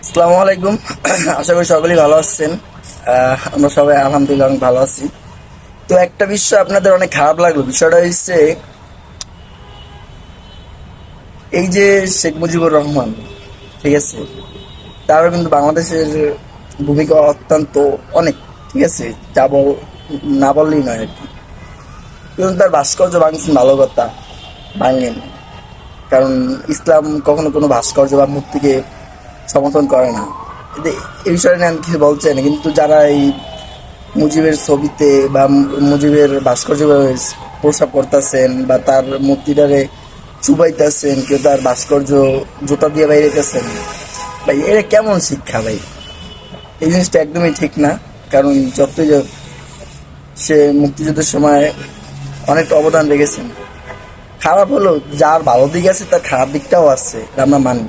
আসসালামু আলাইকুম। আশা করি সকলেই ভালো আছেন। আমরা সবাই আলহামদুলিল্লাহ অনেক ভালো আছি। তো একটা বিষয় আপনাদের অনেক খারাপ লাগলো, বিষয়টা হচ্ছে এই যে শেখ মুজিবুর রহমান, ঠিক আছে, তারও কিন্তু বাংলাদেশের ভূমিকা অত্যন্ত অনেক, ঠিক আছে, না বললেই নয় আর কি। কিন্তু তার ভাস্কর্য ভাঙছেন, ভালো কথা, ভাঙেন, কারণ ইসলাম কখনো কোনো ভাস্কর্য বা মূর্তিকে সমর্থন করে না। এই বিষয়ে নিয়ে আমি কিছু বলছি না, কিন্তু যারা এই মুজিবের ছবিতে বা মুজিবের ভাস্কর্য প্রস্তাব করতেছেন বা তার মূর্তিটারে চুবাইতেছেন, কেউ তার ভাস্কর্য জুতা দিয়ে বাইরেতেছেন, ভাই এটা কেমন শিক্ষা ভাই? এই জিনিসটা একদমই ঠিক না। কারণ যতই হোক, সে মুক্তিযুদ্ধের সময় অনেকটা অবদান রেখেছেন। খারাপ হলো, যার ভালো দিক আছে তার খারাপ দিকটাও আছে, এটা আমরা মানি।